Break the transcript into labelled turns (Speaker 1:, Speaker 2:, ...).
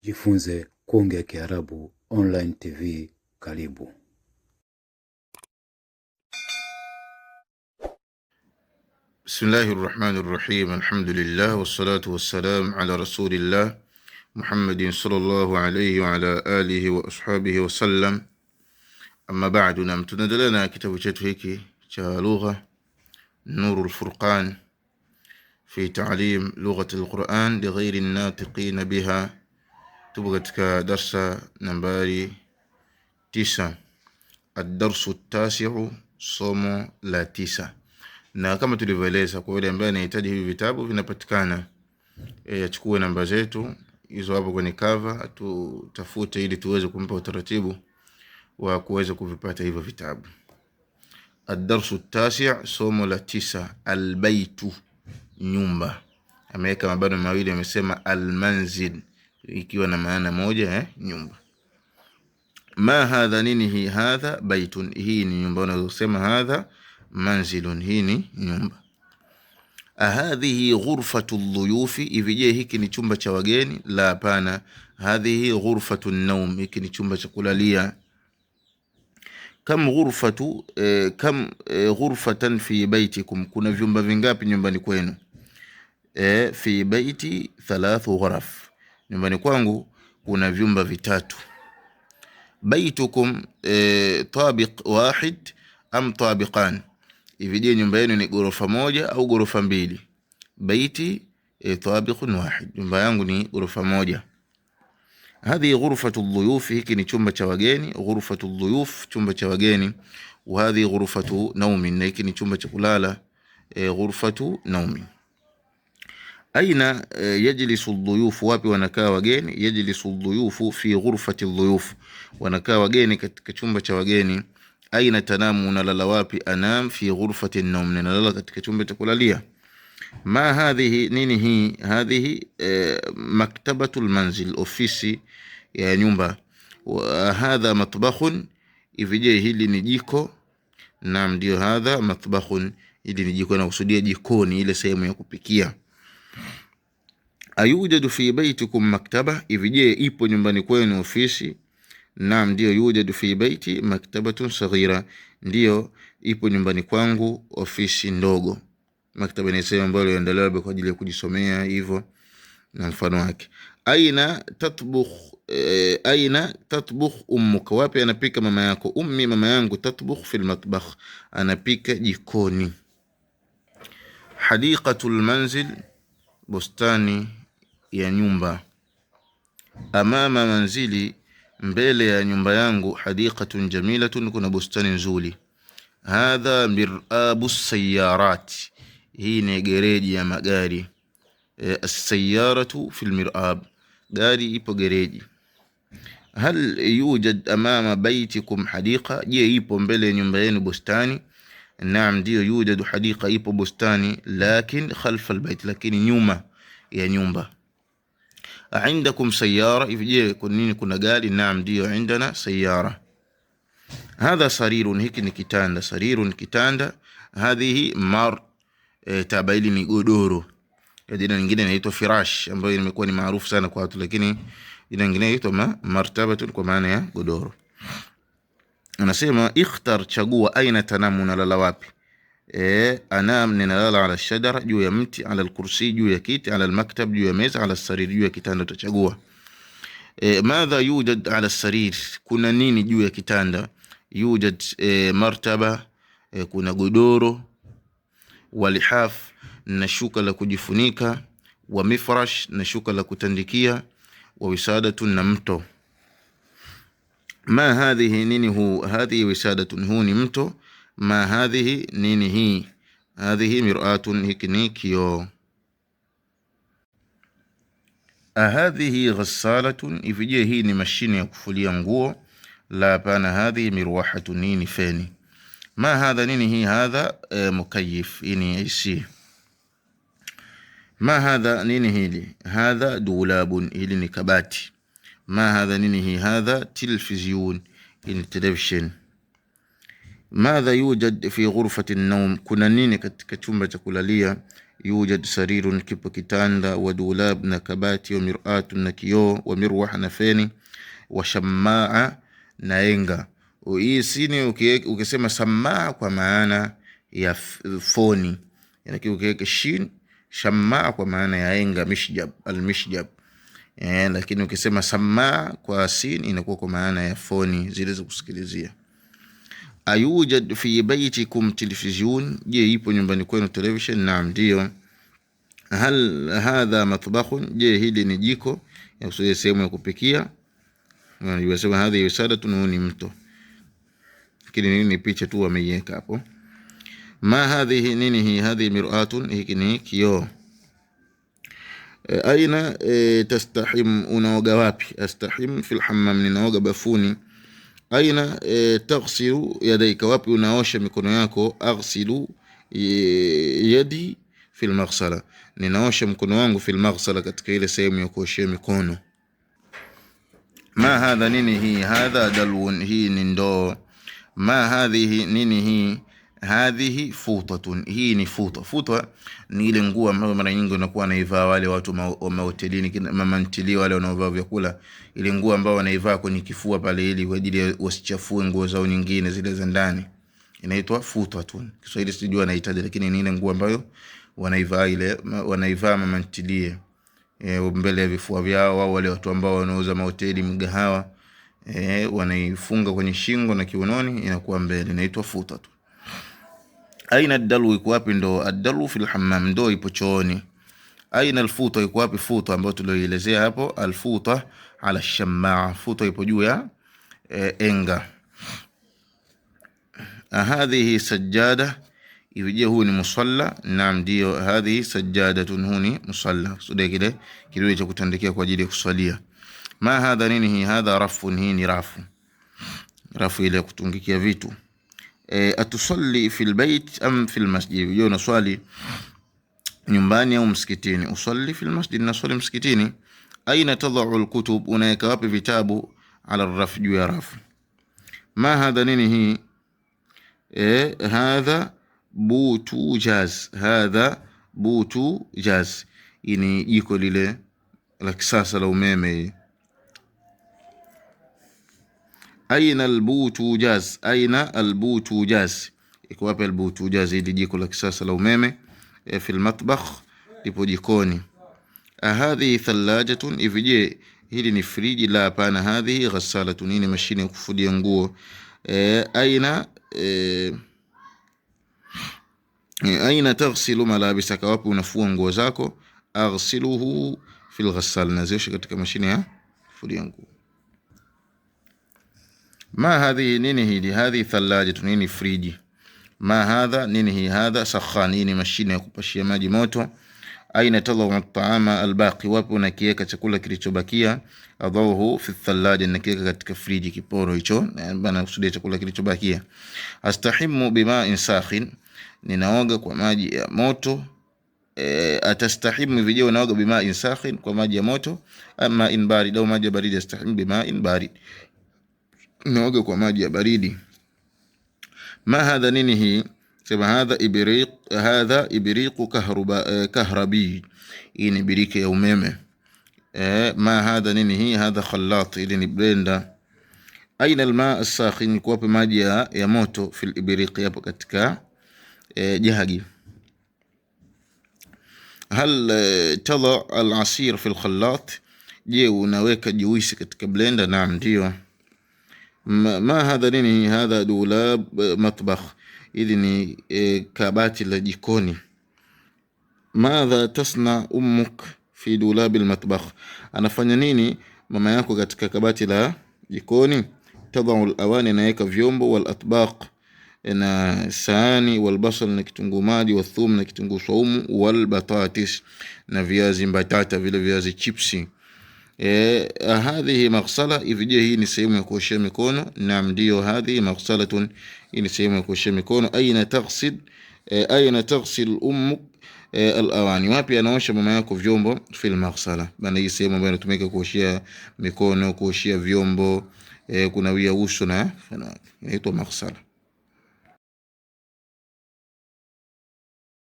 Speaker 1: Jifunze kuongea Kiarabu online TV. Karibu.
Speaker 2: Bismillahirrahmanirrahim. Alhamdulillah wassalatu wassalam ala rasulillah Muhammadin sallallahu alayhi wa ala alihi wa ashabihi wa sallam. Amma ba'du, na tunaendelea na kitabu chetu hiki cha lugha Nurul Furqan fi ta'lim lughati al-Quran li ghayri an-natiqin biha. Tupo katika darsa nambari 9, ad-darsu at-tasi'u, somo la 9. Na kama tulivyoeleza, kwa yule ambaye anahitaji hivi vitabu vinapatikana, achukue namba zetu hizo hapo kwenye cover, tutafute ili tuweze kumpa utaratibu wa kuweza kuvipata hivyo vitabu. Ad-darsu at-tasi', somo la 9, al-baytu, nyumba. Ameweka mabano mawili, amesema al-manzil, ikiwa na maana moja, nyumba. Ma hadha, nini hii? Hadha baytun, hii ni nyumba. Unasema hadha manzilun, hii ni nyumba. Hadhihi ghurfatu dhuyufi, ivije hiki ni chumba cha wageni? La, hapana. Hadhihi ghurfatu an-nawm, hiki ni chumba cha kulalia. Kam ghurfatan fi baytikum, kuna vyumba vingapi nyumbani kwenu? Fi bayti 3 ghuraf, nyumbani kwangu kuna vyumba 3. Baytukum tabiq wahid am tabiqan, ivije nyumba yenu ni ghorofa moja au ghorofa mbili? Bayti tabiqun wahid, nyumba yangu ni ghorofa moja. Hadhi ghurfatu dhuyuf, hiki ni chumba cha wageni. Ghurfatu dhuyuf, chumba cha wageni. Wa hadhi ghurfatu nawmin, na hiki ni chumba cha kulala. Ghurfatu nawmin. Aina yajlisu dhuyuf, wapi wanakaa wageni? Yajlisu dhuyufu fi ghurfati dhuyuf, wanakaa wageni katika chumba cha wageni. Aina tanamu, unalala wapi? Anam fi ghurfati an-nawm, nalala katika chumba cha kulalia. Ma hadhihi, nini hii? Hadhihi maktabatul manzil, ofisi ya nyumba. Wa hadha matbakhun, ivije hili ni jiko? Naam, ndio, hadha matbakhun, hili ni jiko. Na kusudia jikoni, ile sehemu ya kupikia. Ayujadu fi baytikum maktaba, ivije ipo nyumbani kwenu ofisi? Naam, ndio, yujadu fi bayti maktabatun saghira, ndio ipo nyumbani kwangu ofisi ndogo. Maktaba ni sehemu ambayo inaandaliwa kwa ajili ya kujisomea hivyo na mfano wake. Aina tatbukh ummuka, wapi anapika mama yako? Ummi, mama yangu. Tatbukh fil matbakh, anapika jikoni. Hadiqatul manzil, bustani ya nyumba. Amama manzili, mbele ya nyumba yangu. Hadiqatun jamilatun, kuna bustani nzuri. Hadha mirabu sayarat, hii ni gereji ya magari. As-sayyaratu fil mirab, gari ipo gereji. Hal yujad amama baytikum hadiqa, je ipo mbele ya nyumba yenu bustani? Naam, ndio, yujadu hadiqa, ipo bustani. Lakin khalfa albayt, lakini nyuma ya nyumba. Indakum sayyara, je kuna gari? Naam, ndio, indana sayyara. Hadha sarirun, hiki ni kitanda. Sarirun, kitanda. Hadhihi tabaili, ni godoro. Jina lingine inaitwa firash, ambayo imekuwa ni maarufu sana kwa watu, lakini jina lingine inaitwa martabatun, kwa maana ya godoro. Anasema ikhtar, chagua. Aina tanamu, nalala wapi? Anam, ninalala ala shajara, juu ya mti. Ala alkursi, juu ya kiti. Ala almaktab, juu ya meza. Ala sarir, juu ya kitanda. Utachagua. Madha yujad ala sarir, kuna nini juu ya kitanda? Yujad martaba, kuna godoro. Walihaf, na shuka la kujifunika. Wa mifrash, na shuka la kutandikia. Wa wisadatun, na mto. Ma hadhihi, nini huu? Hadhihi wisadatun, huu ni mto. Ma hadhihi, nini hii? Hadhihi miratun, hiki ni kioo. Hadhihi ghassalatun, ivije hii ni mashine ya kufulia nguo? La, hapana. Hadhihi mirwahatun, hii ni feni. Ma hadha, nini hii? Hadha mukayyif, hii ni AC. Ma hadha, nini hili? Hadha dulabun, hili ni kabati. Ma hadha, nini hii? Hadha televisheni, hii ni television. Madha yujad fi ghurfati an-nawm, kuna nini katika chumba cha kulalia? yujad sarirun, kipo kitanda, wa dulab na kabati, wa mir'atun na kioo, wa mirwah na feni, wa shammaa na enga. Hii sini ukisema samaa kwa maana ya foni, yani ukiweka shin, shammaa kwa maana ya enga, mishjab, al-mishjab. Lakini ukisema samaa kwa sin inakuwa kwa maana ya foni zile za kusikilizia. Ayujad fi baytikum televishun, je ipo nyumbani kwenu television? Naam, ndio. Hal hadha matbakhun, je hili ni jiko, ya kusudia sehemu ya kupikia. Wanasema hadhi wisadatun, ni mto, lakini ni picha tu wameiweka hapo. Ma hadhihi, nini hii? Hadhi mir'atun, hiki ni kioo. Aina tastahim, unaoga wapi? Astahim fil hammam, ninaoga bafuni. Aina taghsilu yadayka, wapi unaosha mikono yako? Aghsilu yadi fil maghsala, ninaosha mkono wangu fil maghsala, katika ile sehemu ya kuoshea mikono. Ma hadha, nini hii? Hadha dalwun, hii ni ndoo. Ma hadhihi, nini hii? Hadhihi futatun, hii ni futa. Futa ni ile nguo ambayo mara nyingi unakuwa wanaivaa wale watu wa mahotelini, mama ntilie wale wanaovaa vyakula, ile nguo ambayo wanaivaa kwenye kifua pale, ili kwa ajili wasichafue nguo zao nyingine zile za ndani, inaitwa futatun. Kiswahili sijui anaitaje, lakini ni ile nguo ambayo wanaivaa, ile wanaivaa mama ntilie mbele ya vifua vyao, au wale watu ambao wanauza mahoteli, mgahawa, wanaifunga kwenye shingo na kiunoni, inakuwa mbele, inaitwa futatun. Aina ad-dalwu, iko wapi ndo? Ad-dalwu fil hammam, ndo ipo chooni. Aina al-futa, iko wapi futa ambayo tulioelezea hapo? Al-futa ala shammaa, futa ipo juu ya enga. Hadhihi sajjada, ivije huu ni musalla? Naam, ndio. Hadhihi sajjadatun, huu ni musalla, sude kile kile cha kutandikia kwa ajili ya kusalia. Ma hadha, nini hii? Hadha rafun, hii ni rafu, rafu ile ya kutungikia vitu. Atusalli fil bayt am fil masjid, je unaswali nyumbani au msikitini? Usalli fil masjid, naswali msikitini. Aina tadau alkutub, unaweka wapi vitabu? Ala raf, juu ya rafu. Ma hadha, nini hii? Hadha butu jaz, hadha butu jaz, ini jiko lile la kisasa la umeme. Aina albutu jaz, aina albutu jaz, iko wapi albutu jaz? Ili jiko la kisasa la umeme. Fil matbakh, lipo jikoni. Hadhihi thalajatun, ivije hili ni friji? La, hapana. Hadhihi ghassalatun, ni mashine ya kufulia nguo. Aina taghsilu malabisaka, wapi unafua nguo zako? Aghsiluhu fil ghassal, naziosha katika mashine ya kufulia nguo. Ma hadhi, nini hili? Hadhi thalajatu, nini friji. Ma hadha, nini hii? Hadha sakhan, ni mashine ya kupashia maji moto. Aina tadau at-ta'ama al-baqi, wapi unakiweka chakula kilichobakia? Adauhu fi thalaja, nakiweka katika friji, kiporo hicho, bana kusudia chakula kilichobakia. Astahimu bima'in sakhin, ninaoga kwa maji ya moto. Atastahimu, vije unaoga bima'in sakhin, kwa maji ya moto. Ama in barid, au maji ya baridi. Astahimu bima'in barid, naoga kwa maji ya baridi. Ma hadha, nini hii? Sema hadha ibriq, hadha ibriqu kahrabi, hii ni birika ya umeme. Ma hadha, nini hii? Hadha khallat, ili ni blender. Aina alma as-sakhin, kwa wapi maji ya moto? Fil ibriq, hapo katika jahagi. Hal tada al-asir fil khallat, je unaweka juisi katika blender? Naam, ndio. Ma hadha, nini? Hadha dulab matbakh, ili ni kabati la jikoni. Madha tasna ummuk fi dulab almatbakh, anafanya nini mama yako katika kabati la jikoni? Tadau alawani, naweka vyombo, wal atbaq, na sahani, wal basal, na kitunguu maji, wal thum, na kitunguu saumu, wal batatis, na viazi mbatata, vile viazi chipsi. Hadhihi maghsala, ivije hii ni sehemu ya kuoshea mikono? Naam, ndio. Hadhihi maghsalatun, hii ni sehemu ya kuoshea mikono. Aina taghsil ummuk al-awani, wapi anaosha mama yako vyombo? Fil maghsala, bana hii sehemu ambayo inatumika kuoshea mikono, kuoshea vyombo, kunawia uso na inaitwa maghsala.